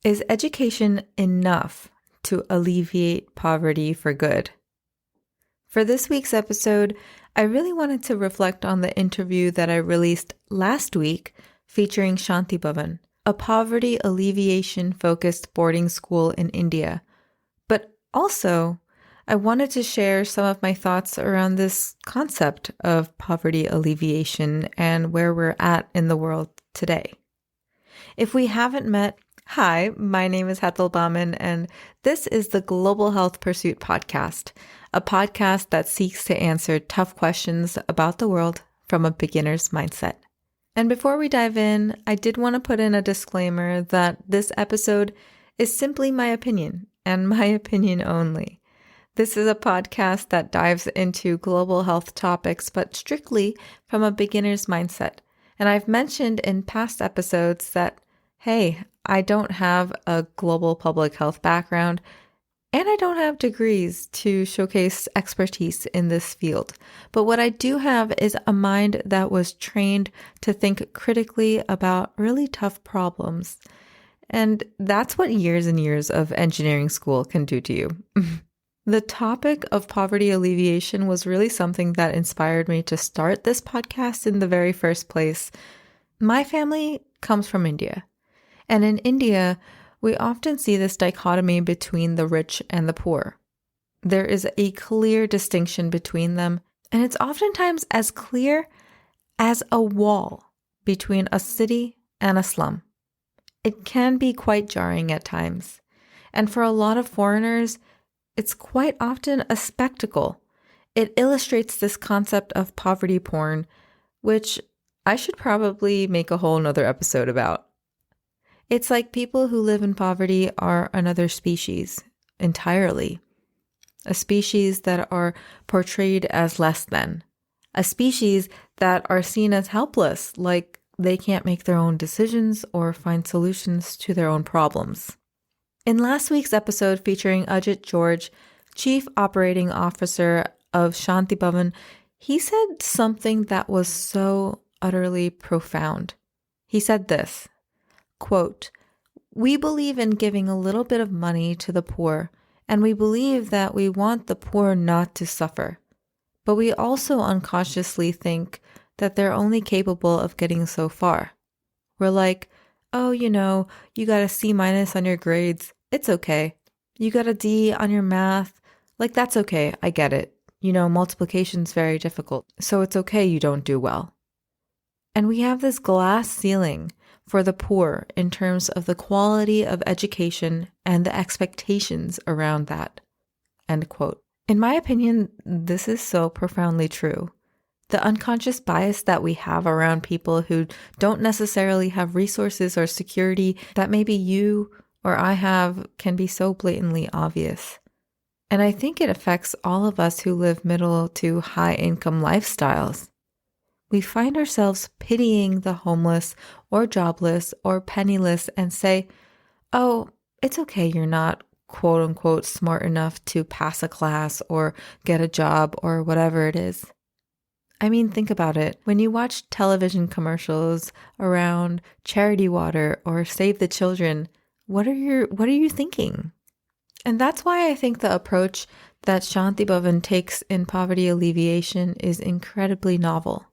Is education enough to alleviate poverty for good? For this week's episode, I really wanted to reflect on the interview that I released last week featuring Shanti Bhavan, a poverty alleviation focused boarding school in India. But also, I wanted to share some of my thoughts around this concept of poverty alleviation and where we're at in the world today. If we haven't met, hi, my name is Shanti Bhavan, and this is the Global Health Pursuit Podcast, a podcast that seeks to answer tough questions about the world from a beginner's mindset. And before we dive in, I did want to put in a disclaimer that this episode is simply my opinion, and my opinion only. This is a podcast that dives into global health topics, but strictly from a beginner's mindset. And I've mentioned in past episodes that, hey, I don't have a global public health background, and I don't have degrees to showcase expertise in this field. But what I do have is a mind that was trained to think critically about really tough problems. And that's what years and years of engineering school can do to you. The topic of poverty alleviation was really something that inspired me to start this podcast in the very first place. My family comes from India. And in India, we often see this dichotomy between the rich and the poor. There is a clear distinction between them, and it's oftentimes as clear as a wall between a city and a slum. It can be quite jarring at times, and for a lot of foreigners, it's quite often a spectacle. It illustrates this concept of poverty porn, which I should probably make a whole nother episode about. It's like people who live in poverty are another species entirely. A species that are portrayed as less than. A species that are seen as helpless, like they can't make their own decisions or find solutions to their own problems. In last week's episode featuring Ajit George, Chief Operating Officer of Shanti Bhavan, he said something that was so utterly profound. He said this, quote, "We believe in giving a little bit of money to the poor, and we believe that we want the poor not to suffer. But we also unconsciously think that they're only capable of getting so far. We're like, oh, you got a C- on your grades. It's okay. You got a D on your math. Like, that's okay. I get it. Multiplication's very difficult. So it's okay you don't do well." And we have this glass ceiling for the poor in terms of the quality of education and the expectations around that. End quote. In my opinion, this is so profoundly true. The unconscious bias that we have around people who don't necessarily have resources or security that maybe you or I have can be so blatantly obvious. And I think it affects all of us who live middle to high income lifestyles. We find ourselves pitying the homeless or jobless or penniless and say, oh, it's okay you're not quote unquote smart enough to pass a class or get a job or whatever it is. I mean, think about it. When you watch television commercials around charity water or Save the Children, what are you thinking? And that's why I think the approach that Shanti Bhavan takes in poverty alleviation is incredibly novel.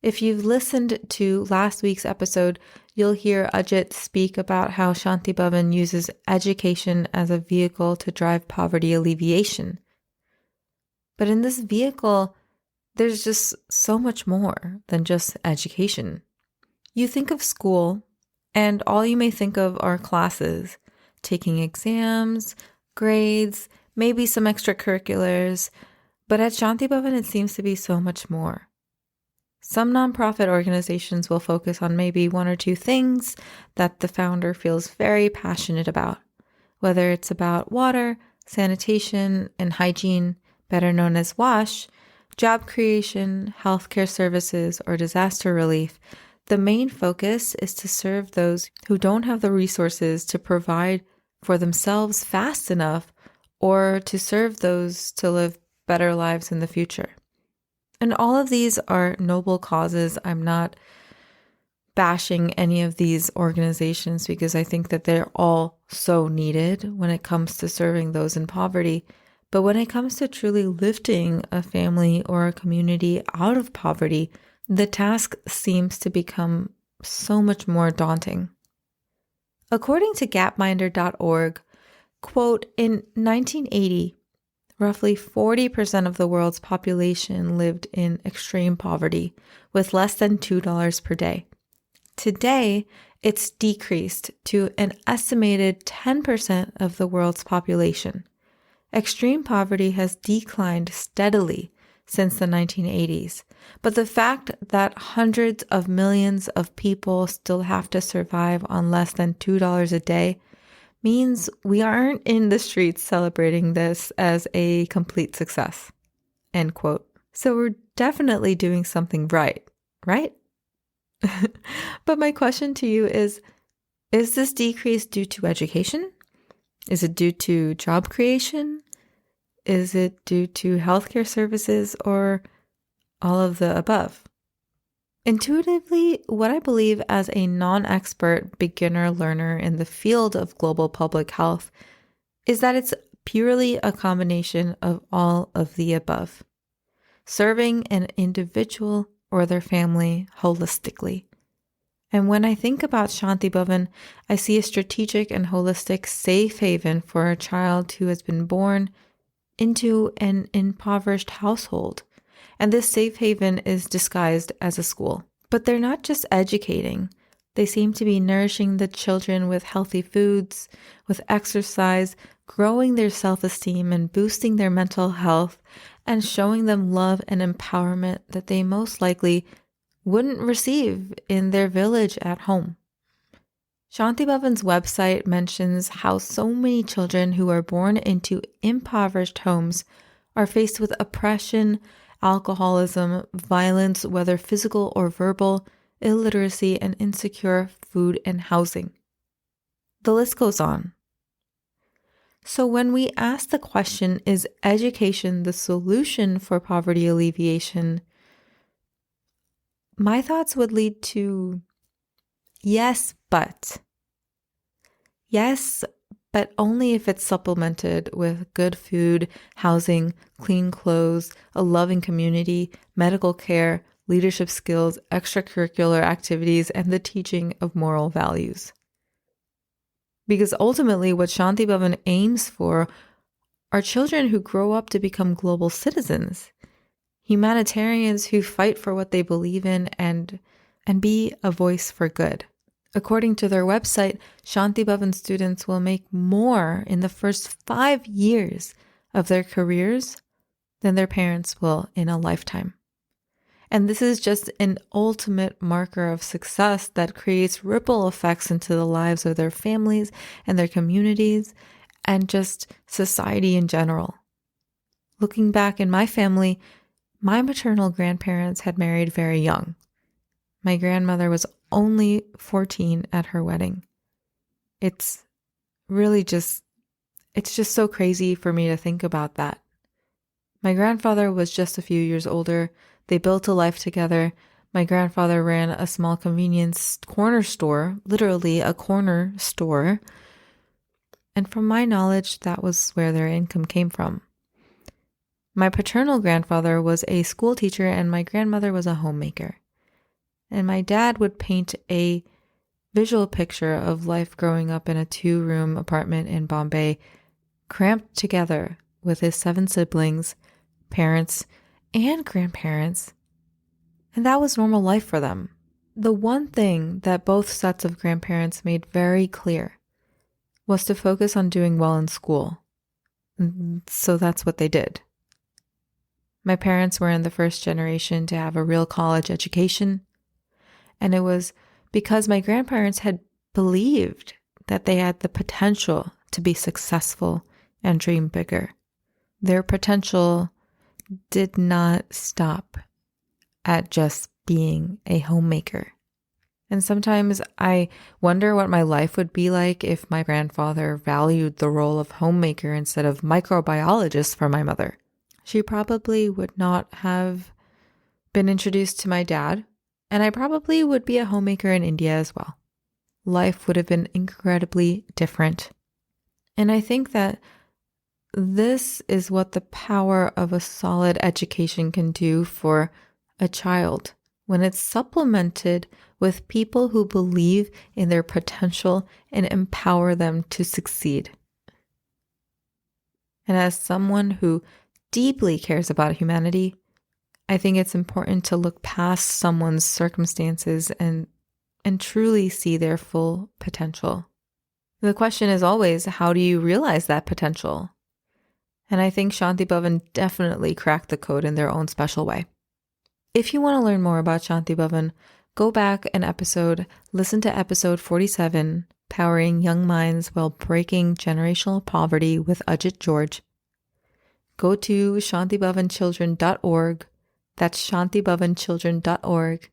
If you've listened to last week's episode, you'll hear Ajit speak about how Shanti Bhavan uses education as a vehicle to drive poverty alleviation. But in this vehicle, there's just so much more than just education. You think of school, and all you may think of are classes, taking exams, grades, maybe some extracurriculars, but at Shanti Bhavan it seems to be so much more. Some nonprofit organizations will focus on maybe one or two things that the founder feels very passionate about, whether it's about water, sanitation, and hygiene, better known as WASH, job creation, healthcare services, or disaster relief. The main focus is to serve those who don't have the resources to provide for themselves fast enough or to serve those to live better lives in the future. And all of these are noble causes. I'm not bashing any of these organizations because I think that they're all so needed when it comes to serving those in poverty. But when it comes to truly lifting a family or a community out of poverty, the task seems to become so much more daunting. According to gapminder.org, quote, in 1980, roughly 40% of the world's population lived in extreme poverty with less than $2 per day. Today, it's decreased to an estimated 10% of the world's population. Extreme poverty has declined steadily since the 1980s, but the fact that hundreds of millions of people still have to survive on less than $2 a day means we aren't in the streets celebrating this as a complete success, end quote. So we're definitely doing something right? But my question to you is this decrease due to education? Is it due to job creation? Is it due to healthcare services, or all of the above? Intuitively, what I believe as a non-expert beginner learner in the field of global public health is that it's purely a combination of all of the above, serving an individual or their family holistically. And when I think about Shanti Bhavan, I see a strategic and holistic safe haven for a child who has been born into an impoverished household. And this safe haven is disguised as a school. But they're not just educating. They seem to be nourishing the children with healthy foods, with exercise, growing their self-esteem and boosting their mental health, and showing them love and empowerment that they most likely wouldn't receive in their village at home. Shanti Bhavan's website mentions how so many children who are born into impoverished homes are faced with oppression, alcoholism, violence, whether physical or verbal, illiteracy, and insecure food and housing. The list goes on. So when we ask the question, is education the solution for poverty alleviation? My thoughts would lead to yes, but only if it's supplemented with good food, housing, clean clothes, a loving community, medical care, leadership skills, extracurricular activities, and the teaching of moral values. Because ultimately what Shanti Bhavan aims for are children who grow up to become global citizens, humanitarians who fight for what they believe in and be a voice for good. According to their website, Shanti Bhavan students will make more in the first 5 years of their careers than their parents will in a lifetime. And this is just an ultimate marker of success that creates ripple effects into the lives of their families and their communities and just society in general. Looking back in my family, my maternal grandparents had married very young. My grandmother was only 14 at her wedding. It's just so crazy for me to think about that. My grandfather was just a few years older. They built a life together. My grandfather ran a small convenience corner store, literally a corner store. And from my knowledge, that was where their income came from. My paternal grandfather was a school teacher and my grandmother was a homemaker. And my dad would paint a visual picture of life growing up in a 2-room apartment in Bombay, cramped together with his 7 siblings, parents, and grandparents. And that was normal life for them. The one thing that both sets of grandparents made very clear was to focus on doing well in school. So that's what they did. My parents were in the first generation to have a real college education. And it was because my grandparents had believed that they had the potential to be successful and dream bigger. Their potential did not stop at just being a homemaker. And sometimes I wonder what my life would be like if my grandfather valued the role of homemaker instead of microbiologist for my mother. She probably would not have been introduced to my dad And I probably would be a homemaker in India as well. Life would have been incredibly different. And I think that this is what the power of a solid education can do for a child when it's supplemented with people who believe in their potential and empower them to succeed. And as someone who deeply cares about humanity, I think it's important to look past someone's circumstances and truly see their full potential. The question is always, how do you realize that potential? And I think Shanti Bhavan definitely cracked the code in their own special way. If you want to learn more about Shanti Bhavan, go back an episode, listen to episode 47, Powering Young Minds While Breaking Generational Poverty with Ajit George. Go to shantibhavanchildren.org. That's shantibhavanchildren.org.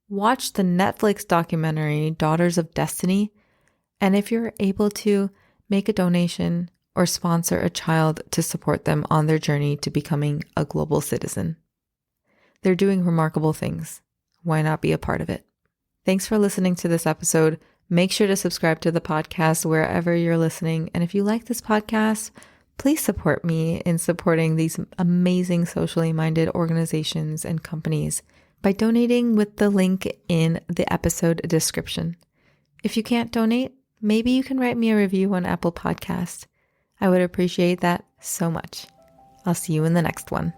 Watch the Netflix documentary, Daughters of Destiny. And if you're able to, make a donation or sponsor a child to support them on their journey to becoming a global citizen. They're doing remarkable things. Why not be a part of it? Thanks for listening to this episode. Make sure to subscribe to the podcast wherever you're listening. And if you like this podcast, please support me in supporting these amazing socially minded organizations and companies by donating with the link in the episode description. If you can't donate, maybe you can write me a review on Apple Podcast. I would appreciate that so much. I'll see you in the next one.